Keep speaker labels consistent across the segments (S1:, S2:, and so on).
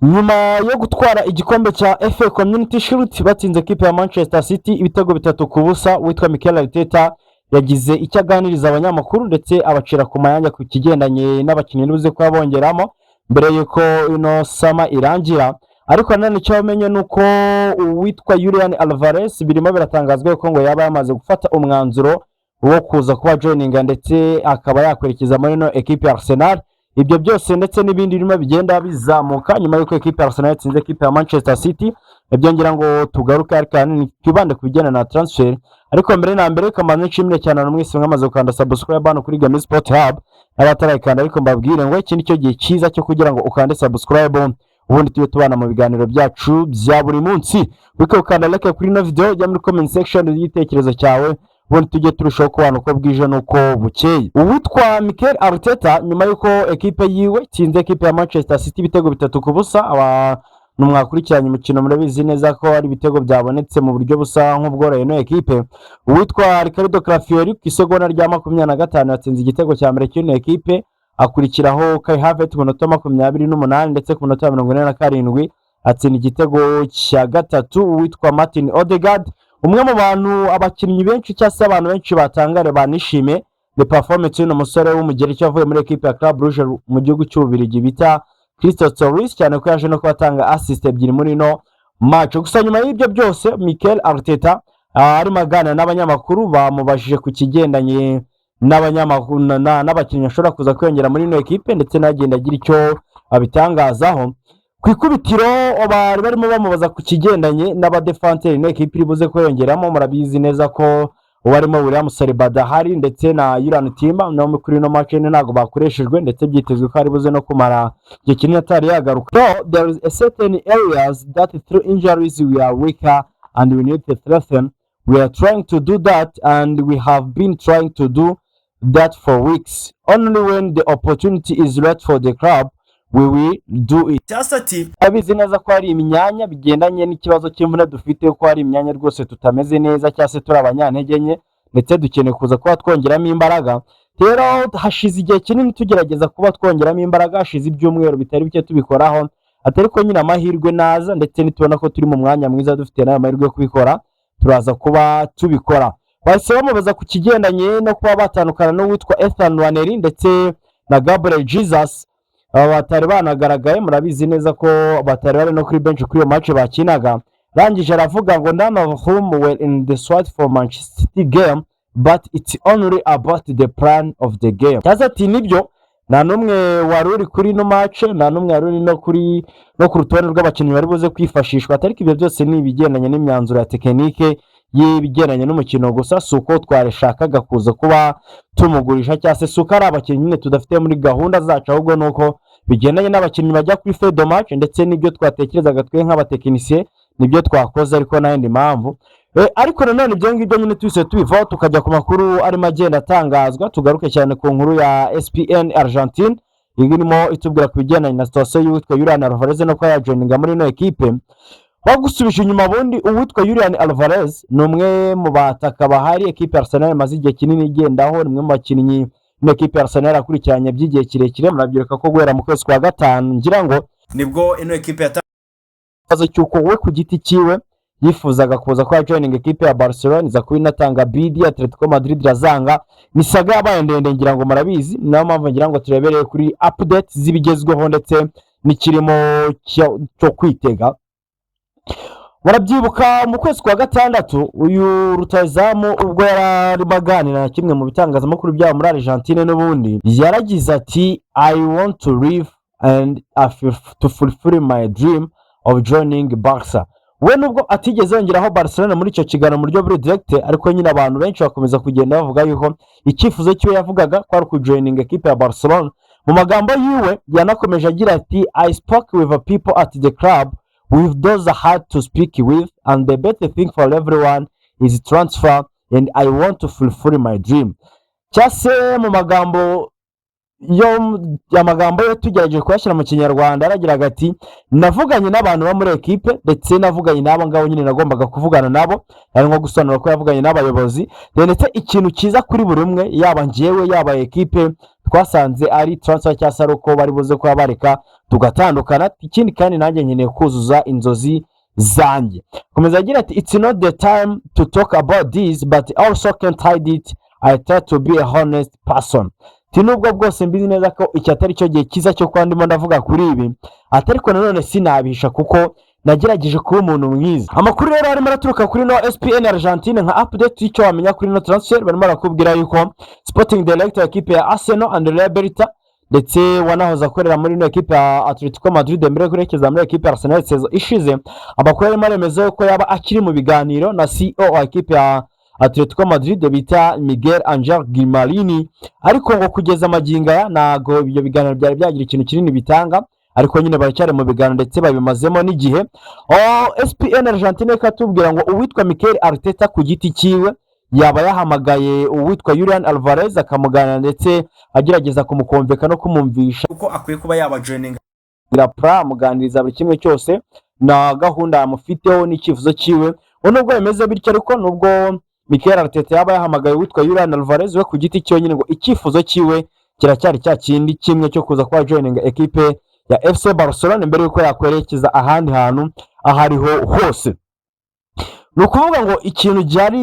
S1: nyuma yo gutwara igikombe cya FA Community Shield batsinze equipe ya Manchester City ibitego 3-0 witwa Mikel Arteta yagize icyo aganiriza abanyamakuru ndetse abacira ku mayanja ku kigendanye n'abakinnyi n'ubuze ko abongeramo mbere yuko ino sama irangira. Ariko nanone cyo bamenye nuko uwitwa Julian Alvarez birimo biratangazwa ko ngo yaba yamaze gufata umwanzuro wo kuza kuba joininga ndetse akaba yakwerekeza muri no equipe ya Arsenal. Ibyo byose ndetse n'ibindi birimo bigenda bizamuka nyuma y'uko equipe ya Arsenal yatsinze equipe ya Manchester City. Ibyo ngira ngo tugaruke ariko twibande ku bijyana na transfer. Ariko mbere na mbere kamanze nshimire cyane na mwese mwamaze gukanda subscribe hano kuri Game Sport Hub. Abatarayikanda ariko mbabwire ngo iki nicyo gihe cyiza cyo kugira ngo ukande subscribe ubundi tujye tubana mu biganiro byacu bya buri munsi. Ukanda like kuri no video jya muri comment section y'igitekerezo cyawe ubundi tujye turushaho kubana uko bwije nuko bukeye. Uwitwa Mikel Arteta nyuma y'uko equipe yiwe tsinze equipe ya Manchester City ibitego 3-0 numwakurikiranye umukino murabizi neza ko ari ibitego byabonetse mu buryo busa nk'ubworoheye no equipe. Uwitwa Ricardo Calafiori ku isegonda rya 25 yatsinze igitego cya mbere cy'ino equipe, akurikiraho Kai Havertz ku minota 28 ndetse ku minota 47 atsinda igitego cya gatatu. Uwitwa Martin Odegaard umwe mu bantu abakinnyi benshi cyase abantu benshi batangare banishime the performance y'uno musore w'umugereki wavuye muri equipe ya Club Brugge mu gihugu cy'Ububiligi bita Christophe Torres cyane ko yaje no kubatanga assist ebyiri muri no match. Gusa nyuma y'ibyo byose Mikel Arteta ari magana n'abanyamakuru bamubajije ku kigendanye n'abanyamakuru n'abakinnyi ashobora kuza kwiyongera muri no equipe ndetse n'agenda agira icyo abitangazaho. Ku ikubitiro bari barimo bamubaza ku kigendanye n'abadefenseur no equipe iribuze kwiyongeramo. Murabizi neza ko ubarimo William Saliba dahari ndetse na Julian Timber no kuri no match ntago bakoreshejwe ndetse byitezwe ko ari buze no kumara igihe kinini atari yagaruka. So there is a certain areas that through injuries we are weaker and we need to strengthen. We are trying to do that and we have been trying to do that for weeks. Only when the opportunity is right for the club we will do it. Tasati abizi neza ko ari imyanya bigendanye n'ikibazo cy'imvune dufite ko ari imyanya rwose tutameze neza cyase turi abanyantege nke ndetse dukeneye kuza kuba twongeramo imbaraga. Rero hashize igihe kinini tugerageza kuba twongeramo imbaraga, hashize ibyumweru bitari bike tubikoraho atari ko nyine amahirwe naza ndetse nitubona ko turi mu mwanya mwiza dufite nayo amahirwe yo kubikora turaza kuba tubikora. Bahise bamubaza ku kigendanye no kuba batandukana n'uwitwa Ethan Waneri ndetse na Gabriel Jesus. Batari banagaragaye murabizi neza ko batari bari no kuri bench kuri iyo match bakinaga. Rangije aravuga ngo none of whom were in the squad for Manchester City game but it's only about the plan of the game. Ati nibyo nta numwe wari uri kuri no match, nta numwe wari uri no ku rutonde rw'abakinnyi bari buze kwifashishwa, atari ibyo byose ni ibigendanye n'imyanzuro ya tekinike y'ibigendanye n'umukino gusa. Suko twareshakaga kuza kuba tumugurisha cyase suko ari abakinnyi nyine tudafite muri gahunda zacu, ahubwo nuko bigendanye n'abakinnyi bajya kuri fedo match ndetse n'ibyo twatekerezaga twe nk'abatekinisiye nibyo twakoze ariko n'ayindi mpamvu. Ariko nanone ibyo ngibyo nyine twise tubivaho tukajya ku makuru arimo agenda atangazwa. Tugaruke cyane ku nkuru ya SPN Argentine irimo itubwira ku bigendanye na situation y'uwitwa Julian Alvarez no kuba yajoininga muri no equipe. Bagusubije inyuma bundi uwitwa Julian Alvarez ni umwe mu bataka bahari equipe Arsenal maze igihe kinini igendaho, ni umwe mu bakinnyi n'equipe Arsenal akurikiranye by'igihe kirekire. Murabyereka ko guhera mu kwezi kwa gatanu ngira ngo nibwo ino equipe yatazo cyuko we ku giti ciwe yifuzaga kuza kwa joining equipe ya Barcelona iza kuba inatanga bid ya Atletico Madrid razanga. Ni saga yabaye ndende ngira ngo murabizi, nayo mpamvu ngira ngo turebereye kuri updates zibigezweho ndetse n'ikirimo cyo kwitega. Murabyibuka mu kwezi kwa gatandatu uyu rutazamu ubwo yari baganira na kimwe mu bitangazamakuru byabo muri Argentine n'ubundi yaragize ati I want to live and to fulfill my dream of joining Barca. We nubwo atigeze yongeraho Barcelona muri icyo kiganiro mu buryo buri direct, ariko nyine abantu benshi bakomeza kugenda bavuga yuko icyifuzo cyo yavugaga ko ari ku joining equipe ya Barcelona. Mu magambo yiwe yanakomeje agira ati I spoke with the people at the club with those I had to speak with and the better thing for everyone is transfer and I want to fulfill my dream. Cyase mu magambo yo amagambo yo tugerageje kuyashyira mu kinyarwanda yaragiraga ati navuganye n'abantu bo muri ekipe ndetse navuganye n'abo ngabo nyine nagombaga kuvugana nabo, ari nko gusobanura ko yavuganye n'abayobozi ndetse ikintu cyiza kuri buri umwe yaba njyewe yaba ekipe twasanze ari transfer cyangwa se ari uko bari buze kuba bareka tugatandukana, ikindi kandi nanjye nkeneye kuzuza inzozi zanjye. Komeza agira ati it's not the time to talk about this but also can't hide it, I try to be a honest person. Nubwo bwose mbizi neza ko iki atari cyo gihe cyiza cyo kuba ndimo ndavuga kuri ibi, ariko nanone sinabisha kuko nagerageje kuba umuntu mwiza. Amakuru rero arimo araturuka kuri no ESPN Argentine nka update y'icyo wamenya kuri no transfer, barimo barakubwira yuko Sporting Director equipe ya Arsenal Andrea Berta ndetse wanahoza akorera muri no equipe ya Atletico Madrid mbere yo kurekeza muri equipe ya Arsenal season ishize, amakuru arimo aremeza ko yaba akiri mu biganiro na CEO wa equipe ya Atletico Madrid bita Miguel Angel Gimarini, ariko ngo kugeza amagingo aya ntago ibyo biganiro byari byagira ikintu kinini bitanga, ariko nyine baracyari mu biganiro ndetse babimazemo n'igihe. ESPN Argentine katubwira ngo uwitwa Mikel Arteta ku giti cyiwe yaba yahamagaye uwitwa Julian Alvarez akamuganira ndetse agerageza kumukomveka no kumumvisha uko akwiye kuba yaba joininga amuganiriza buri kimwe cyose na gahunda amufiteho n'icyifuzo cyiwe. Nubwo bimeze bityo ariko nubwo Mikel Arteta yaba yahamagaye uwitwa Julian Alvarez we ku giti cyo nyine ngo icyifuzo cyiwe kiracyari cya kindi kimwe cyo kuza kuba joininga equipe ya FC Barcelona mbere yuko yakwerekeza ahandi hantu ahariho hose. Ni ukuvuga ngo ikintu cyari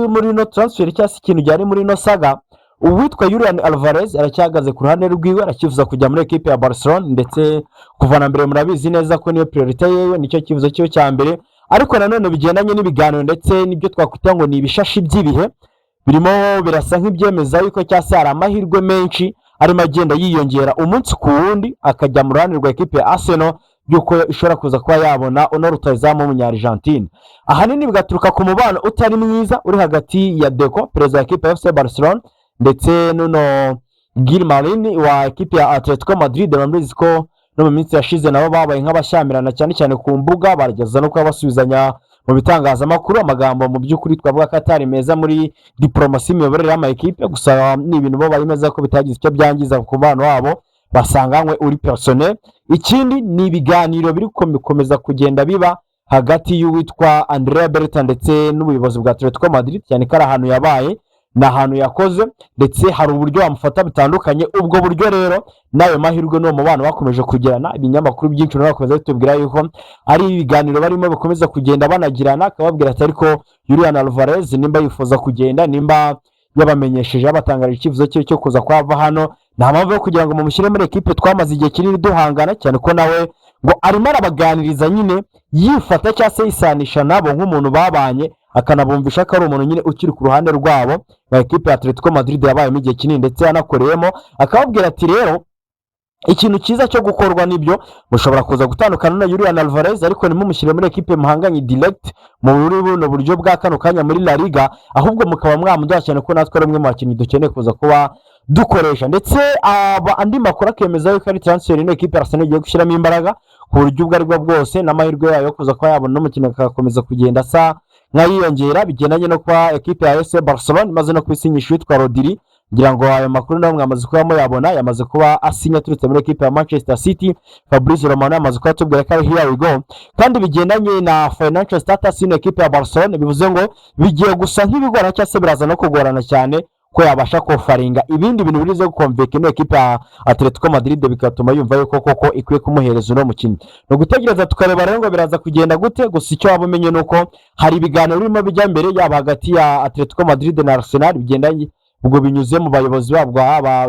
S1: muri no transfer cyangwa se ikintu cyari muri no saga, uwitwa Julian Alvarez aracyahagaze ku ruhande rwiwe, arakifuza kujya muri equipe ya Barcelona ndetse kuva na mbere murabizi neza ko niyo priority yewe nicyo kifuzo cyo cya mbere, ariko nanone bigendanye n'ibiganiro ndetse n'ibyo twakwita ngo ni ibishashi by'ibihe birimo birasa nk'ibyemeza yuko cyase hari amahirwe menshi arimo agenda yiyongera umunsi ku wundi akajya mu ruhande rwa equipe ya Arsenal yuko ishobora kuza kuba yabona ono rutazamu w'umunya-Argentine. Ahanini bigaturuka ku mubano utari mwiza uri hagati ya Deco perezida wa equipe ya FC Barcelona ndetse nuno Gimarini wa equipe ya Atletico Madrid. Bambizi ko no mu minsi yashize nabo babaye nk'abashyamirana cyane cyane ku mbuga, barageza no kuba basubizanya mu bitangazamakuru amagambo mu by'ukuri twavuga ko atari meza muri diplomasi imiyoborere y'ama equipe, gusa ni ibintu bo bayemeza ko bitagize icyo byangiza ku mubano wabo basanganywe uri personnel. Ikindi ni ibiganiro biri gukomeza kugenda biba hagati y'uwitwa Andrea Berta ndetse n'ubuyobozi bwa Atletico Madrid, cyane ko ari ahantu yabaye na ahantu yakoze ndetse hari uburyo bamufata bitandukanye. Ubwo buryo rero nayo mahirwe no mu bana bakomeje kugirana, ibinyamakuru byinshi bakomeza bitubwira yuko ari ibiganiro barimo bikomeza kugenda banagirana, akababwira ati ariko Julian Alvarez nimba yifuza kugenda, nimba yabamenyesheje abatangarije icyifuzo cye cyo kuza kwava hano, nta mpamvu yo kugira ngo mumushyire muri equipe twamaze igihe kinini duhangana, cyane ko nawe ngo arimo arabaganiriza nyine yifata cyangwa se yisanisha nabo nk'umuntu babanye, akanabumvisha ko ari umuntu nyine ukiri ku ruhande rwabo na equipe ya Atletico Madrid yabayemo igihe kinini ndetse yanakoreyemo. Akababwira ati rero ikintu cyiza cyo gukorwa nibyo mushobora kuza gutandukana na Julian Alvarez, ariko nimumushyire muri equipe muhanganye direct mu buno buryo bwa kano kanya muri La Liga, ahubwo mukaba mwamuduha cyane ko natwe ari umwe mu bakinnyi dukeneye kuza kuba dukoresha. Ndetse andi makuru akemeza yuko ari transfer ino equipe Arsenal igiye gushyiramo imbaraga ku buryo ubwo aribwo bwose n'amahirwe yayo kuza kuba yabona n'umukino akakomeza kugenda asa nk'ayiyongera, bigendanye no kwa equipe ya FC Barcelona imaze no kwisinyisha witwa Rodri, ngira ngo ayo makuru nawe mwamaze kuba muyabona, yamaze kuba asinya turutse muri equipe ya Manchester City. Fabrizio Romano yamaze kuba atubwira ko ari here we go, kandi bigendanye na financial status y'ino equipe ya Barcelona bivuze ngo bigiye gusa nk'ibigorana cyangwa se biraza no kugorana cyane ko yabasha kofaringa ibindi bintu birize gukonveka ino equipe ya Atletico Madrid, bigatuma yumva yuko koko ikwiye kumuhereza uno mukinnyi. No gutegereza tukareba rero ngo biraza kugenda gute, gusa icyo wabamenye nuko hari ibiganiro birimo bijya mbere yaba hagati ya Atletico Madrid na Arsenal bigendanye ubwo binyuze mu bayobozi babwo aba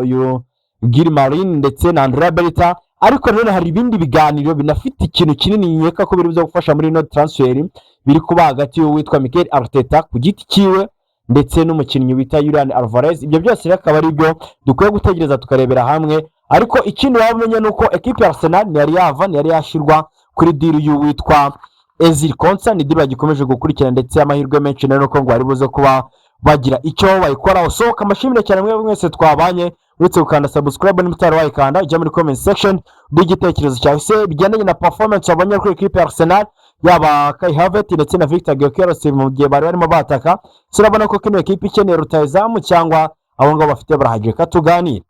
S1: Gimarini ndetse na Andrea Berta, ariko rero hari ibindi biganiro binafite ikintu kinini nyeka ko biri byo gufasha muri no transfer biri kuba hagati y'uwitwa Mikel Arteta ku giti cyiwe ndetse n'umukinnyi wita Julian Alvarez. Ibyo byose rero akaba ari byo dukwiye gutegereza tukarebera hamwe, ariko ikindi wamenye nuko equipe ya Arsenal yari yashirwa kuri deal y'uwitwa Ezil Konsa, ni deal bagikomeje gukurikirana ndetse amahirwe menshi rero ko ngo ari buze kuba bagira icyo bayikoraho. Sohoka amashimire cyane mwese twabanye, uretse gukanda subscribe n'umutara wayikanda ujya muri comment section n'igitekerezo cyawe se bigendanye na performance wabonye kuri equipe ya Arsenal, yaba Kai Havertz ndetse na Victor Gyökeres mu gihe bari barimo bataka. Turabona ko kino equipe ikeneye rutayizamu cyangwa abo ngabo bafite barahageka tuganira.